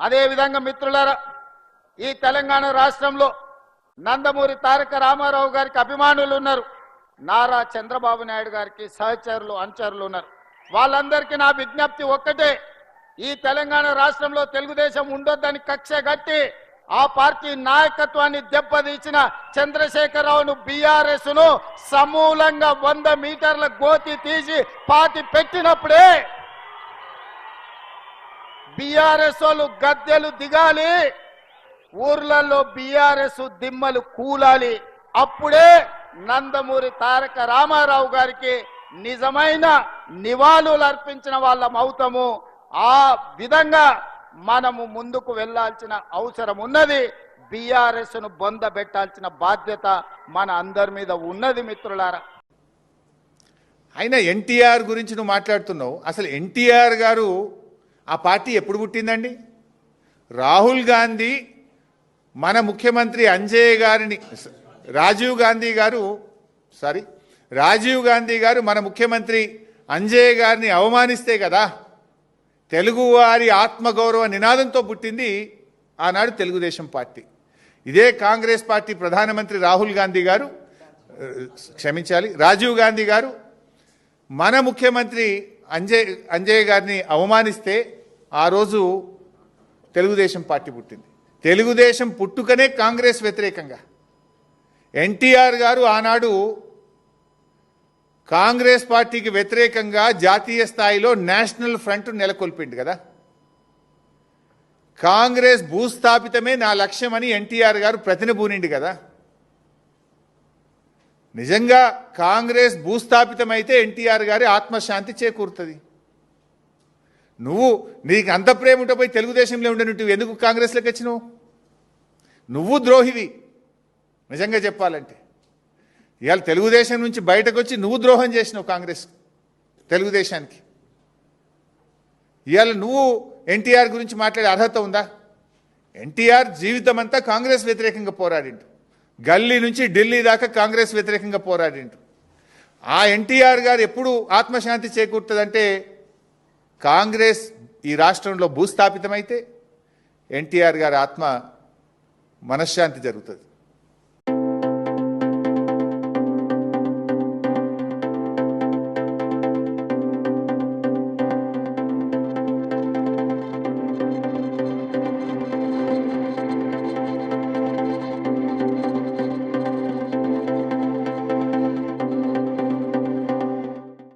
అదే విధంగా మిత్రులారా, ఈ తెలంగాణ రాష్ట్రంలో నందమూరి తారక రామారావు గారికి అభిమానులు ఉన్నారు, నారా చంద్రబాబు నాయుడు గారికి సహచరులు అనుచరులు ఉన్నారు. వాళ్ళందరికీ నా విజ్ఞప్తి ఒక్కటే, ఈ తెలంగాణ రాష్ట్రంలో తెలుగుదేశం ఉండొద్దని కక్ష గట్టి ఆ పార్టీ నాయకత్వాన్ని దెబ్బతీసిన చంద్రశేఖరరావును బీఆర్ఎస్ ను సమూలంగా 100 మీటర్ల గోతి తీసి పాతి పెట్టినప్పుడే బీఆర్ఎస్ వాళ్ళు గద్దెలు దిగాలి, ఊర్లలో బీఆర్ఎస్ దిమ్మలు కూలాలి. అప్పుడే నందమూరి తారక రామారావు గారికి నిజమైన నివాళులు అర్పించిన వాళ్ళం అవుతాము. ఆ విధంగా మనము ముందుకు వెళ్లాల్సిన అవసరం ఉన్నది. బీఆర్ఎస్ ను బొంద పెట్టాల్సిన బాధ్యత మన అందరి మీద ఉన్నది మిత్రులారా. అయినా ఎన్టీఆర్ గురించి నువ్వు మాట్లాడుతున్నావు. అసలు ఎన్టీఆర్ గారు ఆ పార్టీ ఎప్పుడు పుట్టిందండి? రాహుల్ గాంధీ మన ముఖ్యమంత్రి రాజీవ్ గాంధీ గారు మన ముఖ్యమంత్రి అంజయ్య గారిని అవమానిస్తే కదా తెలుగువారి ఆత్మగౌరవ నినాదంతో పుట్టింది ఆనాడు తెలుగుదేశం పార్టీ. ఇదే కాంగ్రెస్ పార్టీ ప్రధానమంత్రి రాజీవ్ గాంధీ గారు మన ముఖ్యమంత్రి అంజయ్య గారిని అవమానిస్తే ఆ రోజు తెలుగుదేశం పార్టీ పుట్టింది. తెలుగుదేశం పుట్టుకనే కాంగ్రెస్ వ్యతిరేకంగా. ఎన్టీఆర్ గారు ఆనాడు కాంగ్రెస్ పార్టీకి వ్యతిరేకంగా జాతీయ స్థాయిలో నేషనల్ ఫ్రంట్ నెలకొల్పిండు కదా. కాంగ్రెస్ భూస్థాపితమే నా లక్ష్యమని ఎన్టీఆర్ గారు ప్రతినబూనిండు కదా. నిజంగా కాంగ్రెస్ భూస్థాపితమైతే ఎన్టీఆర్ గారి ఆత్మశాంతి చేకూరుతుంది. నీకు అంత ప్రేమ ఉంటే పోయి తెలుగుదేశంలో ఉండను, ఎందుకు కాంగ్రెస్లోకి వచ్చినావు? నువ్వు ద్రోహివి నిజంగా చెప్పాలంటే. ఇవాళ తెలుగుదేశం నుంచి బయటకు వచ్చి నువ్వు ద్రోహం చేసినావు కాంగ్రెస్ తెలుగుదేశానికి. ఇవాళ నువ్వు ఎన్టీఆర్ గురించి మాట్లాడే అర్హత ఉందా? ఎన్టీఆర్ జీవితం అంతా కాంగ్రెస్ వ్యతిరేకంగా పోరాడిండు. గల్లీ నుంచి ఢిల్లీ దాకా కాంగ్రెస్ వ్యతిరేకంగా పోరాడిండు. ఆ ఎన్టీఆర్ గారు ఎప్పుడు ఆత్మశాంతి చేకూరుతుందంటే కాంగ్రెస్ ఈ రాష్ట్రంలో భూస్థాపితమైతే ఎన్టీఆర్ గారి మనశ్శాంతి జరుగుతుంది.